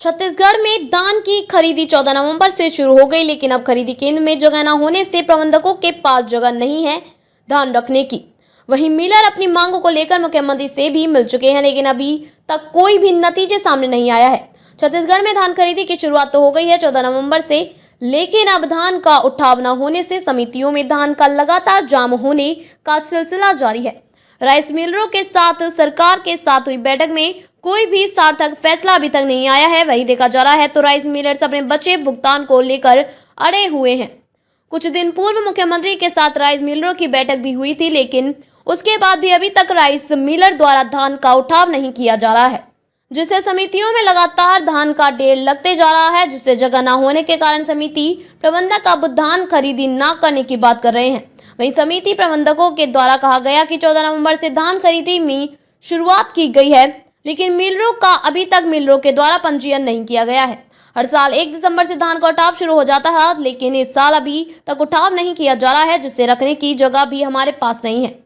छत्तीसगढ़ में धान की खरीदी 14 नवंबर से शुरू हो गई, लेकिन अब खरीदी केंद्र में जगह न होने से प्रबंधकों के पास जगह नहीं है धान रखने की। वहीं मिलर अपनी मांगों को लेकर मुख्यमंत्री से भी मिल चुके हैं, लेकिन अभी तक कोई भी नतीजे सामने नहीं आया है। छत्तीसगढ़ में धान खरीदी की शुरुआत तो हो गई है 14 नवंबर से, लेकिन अब धान का उठाव न होने से समितियों में धान का लगातार जाम होने का सिलसिला जारी है। राइस मिलरों के साथ सरकार के साथ हुई बैठक में कोई भी सार्थक फैसला अभी तक नहीं आया है। वही देखा जा रहा है तो राइस मिलर्स अपने बचे भुगतान को लेकर अड़े हुए हैं। कुछ दिन पूर्व मुख्यमंत्री के साथ राइस मिलरों की बैठक भी हुई थी, लेकिन उसके बाद भी अभी तक राइस मिलर द्वारा धान का उठाव नहीं किया जा रहा है, जिससे समितियों में लगातार धान का ढेर लगते जा रहा है, जिससे जगह न होने के कारण समिति प्रबंधक अब धान खरीदी न करने की बात कर रहे हैं। वहीं समिति प्रबंधकों के द्वारा कहा गया कि 14 नवंबर से धान खरीदी में शुरुआत की गई है, लेकिन मिलरों का अभी तक मिलरों के द्वारा पंजीयन नहीं किया गया है। हर साल 1 दिसंबर से धान का उठाव शुरू हो जाता है, लेकिन इस साल अभी तक उठाव नहीं किया जा रहा है, जिससे रखने की जगह भी हमारे पास नहीं है।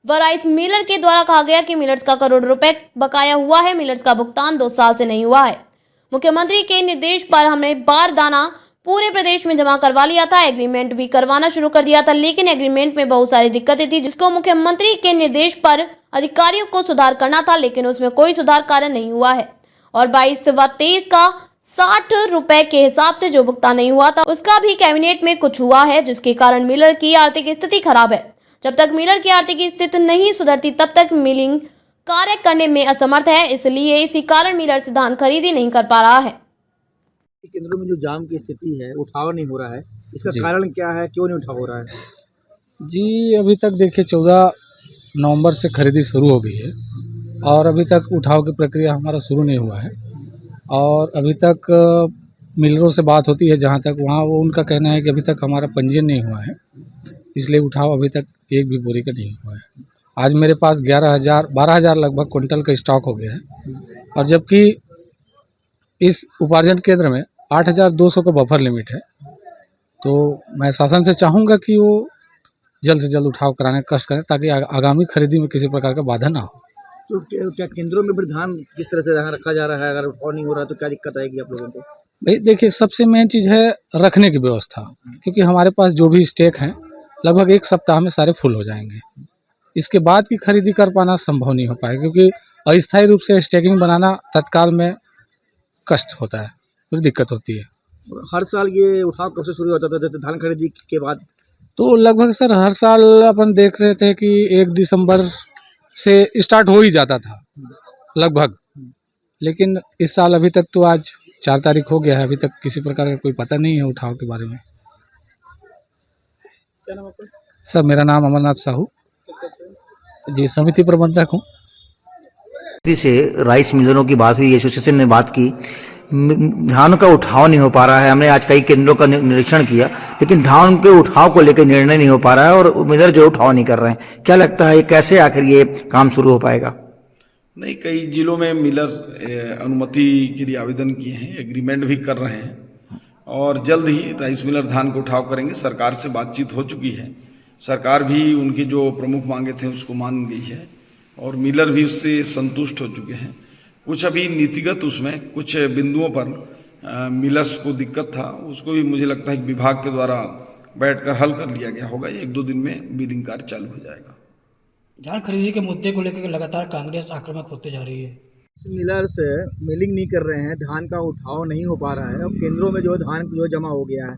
राइस मिलर के द्वारा कहा गया कि मिलर्स का करोड़ रुपए बकाया हुआ है। मिलर्स का भुगतान 2 साल से नहीं हुआ है। मुख्यमंत्री के निर्देश पर हमने बारदाना पूरे प्रदेश में जमा करवा लिया था, एग्रीमेंट भी करवाना शुरू कर दिया था, लेकिन एग्रीमेंट में बहुत सारी दिक्कतें थी, जिसको मुख्यमंत्री के निर्देश पर अधिकारियों को सुधार करना था, लेकिन उसमें कोई सुधार कार्य नहीं हुआ है। और 22 व 23 का 60 रुपए के हिसाब से जो भुगतान नहीं हुआ था, उसका भी कैबिनेट में कुछ हुआ है, जिसके कारण मिलर की आर्थिक स्थिति खराब है। जब तक मिलर की आर्थिक स्थिति नहीं सुधरती, तब तक मिलिंग कार्य करने में असमर्थ है। इसलिए इसी कारण मिलर से धान खरीदी नहीं कर पा रहा है। केंद्रों में जो जाम की स्थिति है, उठाव नहीं हो रहा है, इसका कारण क्या है, क्यों नहीं उठाव हो रहा है? जी, अभी तक देखिए 14 नवंबर से खरीदी शुरू हो गई है और अभी तक उठाव की प्रक्रिया हमारा शुरू नहीं हुआ है। और अभी तक मिलरों से बात होती है जहाँ तक, वहाँ वो उनका कहना है कि अभी तक हमारा पंजीयन नहीं हुआ है, इसलिए उठाव अभी तक एक भी बोरी का नहीं हुआ है। आज मेरे पास 12,000 लगभग क्विंटल का स्टॉक हो गया है, और जबकि इस उपार्जन केंद्र में 8,200 का बफर लिमिट है। तो मैं शासन से चाहूँगा कि वो जल्द से जल्द उठाव कराने का कष्ट करें, ताकि आगामी खरीदी में किसी प्रकार का बाधा ना हो। तो क्या केंद्रों में फिर धान किस तरह से यहाँ रखा जा रहा है? अगर उठाव नहीं हो रहा तो क्या दिक्कत आएगी आप लोगों को? भाई देखिए, सबसे मेन चीज़ है रखने की व्यवस्था, क्योंकि हमारे पास जो भी स्टेक हैं लगभग 1 सप्ताह में सारे फुल हो जाएंगे। इसके बाद की खरीदी कर पाना संभव नहीं हो पाएगा, क्योंकि अस्थायी रूप से स्टेकिंग बनाना तत्काल में कष्ट होता है, फिर दिक्कत होती है। हर साल ये उठाव कब से शुरू होता था, जैसे धान खरीदी के बाद? तो लगभग सर हर साल अपन देख रहे थे कि 1 दिसंबर से स्टार्ट हो ही जाता था लगभग, लेकिन इस साल अभी तक तो आज 4 तारीख हो गया है, अभी तक किसी प्रकार का कोई पता नहीं है उठाव के बारे में। क्या नाम आपका? सर मेरा नाम अमरनाथ साहू जी, समिति प्रबंधक हूँ। से राइस मिलरों की बात हुई, एसोसिएशन ने बात की, धान का उठाव नहीं हो पा रहा है। हमने आज कई केंद्रों का निरीक्षण किया, लेकिन धान के उठाव को लेकर निर्णय नहीं हो पा रहा है और मिलर जो उठाव नहीं कर रहे हैं। क्या लगता है कैसे आखिर ये काम शुरू हो पाएगा? नहीं, कई जिलों में मिलर अनुमति के लिए आवेदन किए हैं, एग्रीमेंट भी कर रहे हैं और जल्द ही राइस मिलर धान का उठाव करेंगे। सरकार से बातचीत हो चुकी है, सरकार भी उनकी जो प्रमुख मांगे थे उसको मान गई है और मिलर भी उससे संतुष्ट हो चुके हैं। कुछ अभी नीतिगत उसमें कुछ बिंदुओं पर मिलर्स को दिक्कत था, उसको भी मुझे लगता है कि विभाग के द्वारा बैठकर हल कर लिया गया होगा। 1-2 दिन में बिलिंग कार्य चालू हो जाएगा। धान खरीदी के मुद्दे को लेकर लगातार कांग्रेस आक्रामक होते जा रही है। मिलर्स मिलिंग नहीं कर रहे हैं, धान का उठाव नहीं हो पा रहा है और केंद्रों में जो धान जो जमा हो गया है।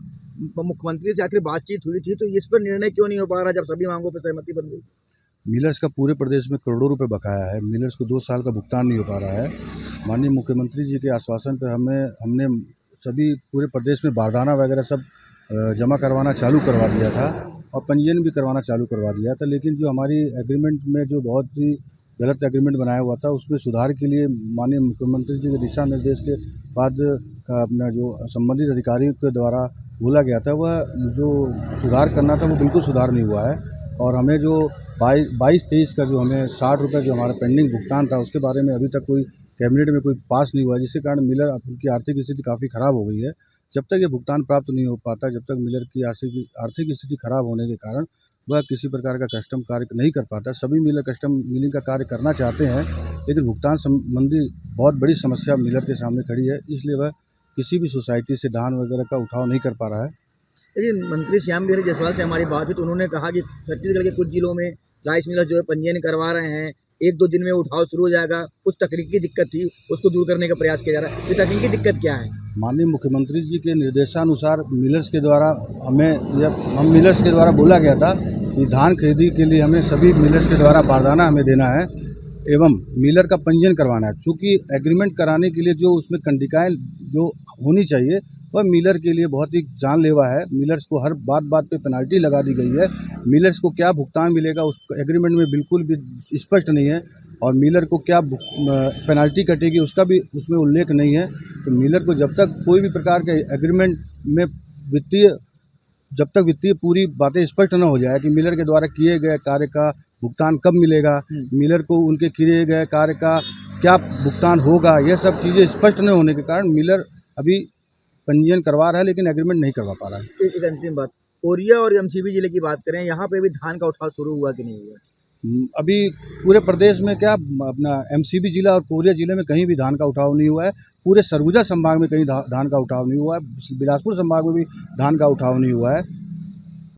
मुख्यमंत्री से आखिर बातचीत हुई थी, तो इस पर निर्णय क्यों नहीं हो पा रहा जब सभी मांगों पर सहमति बन गई? मिलर्स का पूरे प्रदेश में करोड़ों रुपए बकाया है। मिलर्स को 2 साल का भुगतान नहीं हो पा रहा है। माननीय मुख्यमंत्री जी के आश्वासन पर हमने सभी पूरे प्रदेश में बारदाना वगैरह सब जमा करवाना चालू करवा दिया था और पंजीयन भी करवाना चालू करवा दिया था, लेकिन जो हमारी एग्रीमेंट में जो बहुत ही गलत एग्रीमेंट बनाया हुआ था, उसमें सुधार के लिए माननीय मुख्यमंत्री जी के दिशा निर्देश के बाद अपना जो संबंधित अधिकारियों के द्वारा बोला गया था, वह जो सुधार करना था वो बिल्कुल सुधार नहीं हुआ है। और हमें जो 22-23 का जो हमें 60 रुपये जो हमारा पेंडिंग भुगतान था, उसके बारे में अभी तक कोई कैबिनेट में कोई पास नहीं हुआ, जिसके कारण मिलर की आर्थिक स्थिति काफ़ी ख़राब हो गई है। जब तक ये भुगतान प्राप्त नहीं हो पाता, जब तक मिलर की आर्थिक स्थिति खराब होने के कारण वह किसी प्रकार का कस्टम कार्य नहीं कर पाता। सभी मिलर कस्टम मिलिंग का कार्य करना चाहते हैं, लेकिन भुगतान संबंधी बहुत बड़ी समस्या मिलर के सामने खड़ी है, इसलिए वह किसी भी सोसाइटी से धान वगैरह का उठाव नहीं कर पा रहा है। लेकिन मंत्री श्याम बिहारी जायसवाल से हमारी बात हुई तो उन्होंने कहा कि छत्तीसगढ़ के कुछ जिलों में राइस मिलर जो है पंजीयन करवा रहे हैं, 1-2 दिन में उठाव शुरू हो जाएगा। कुछ तकनीकी दिक्कत थी, उसको दूर करने का प्रयास किया जा रहा है। ये तकनीकी दिक्कत क्या है? माननीय मुख्यमंत्री जी के निर्देशानुसार मिलर्स के द्वारा हम मिलर्स के द्वारा बोला गया था कि धान खरीदी के लिए हमें सभी मिलर्स के द्वारा बारदाना हमें देना है एवं मिलर का पंजीयन करवाना है। चूँकि एग्रीमेंट कराने के लिए जो उसमें कंडिकाएँ जो होनी चाहिए वह मिलर के लिए बहुत ही जानलेवा है। मिलर्स को हर बात पे पेनाल्टी लगा दी गई है। मिलर्स को क्या भुगतान मिलेगा उस एग्रीमेंट में बिल्कुल भी स्पष्ट नहीं है, और मिलर को क्या पेनाल्टी कटेगी उसका भी उसमें उल्लेख नहीं है। तो मिलर को जब तक कोई भी प्रकार के एग्रीमेंट में जब तक वित्तीय पूरी बातें स्पष्ट न हो जाए कि मिलर के द्वारा किए गए कार्य का भुगतान कब मिलेगा, मिलर को उनके किए गए कार्य का क्या भुगतान होगा, यह सब चीज़ें स्पष्ट न होने के कारण मिलर अभी पंजीयन करवा रहा है लेकिन एग्रीमेंट नहीं करवा पा रहा है। एक अंतिम बात, कोरिया और एमसीबी जिले की बात करें, यहाँ पे भी धान का उठाव शुरू हुआ कि नहीं हुआ? अभी पूरे प्रदेश में क्या अपना एमसीबी जिला और कोरिया जिले में कहीं भी धान का उठाव नहीं हुआ है। पूरे सरगुजा संभाग में कहीं धान का उठाव नहीं हुआ है। बिलासपुर संभाग में भी धान का उठाव नहीं हुआ है।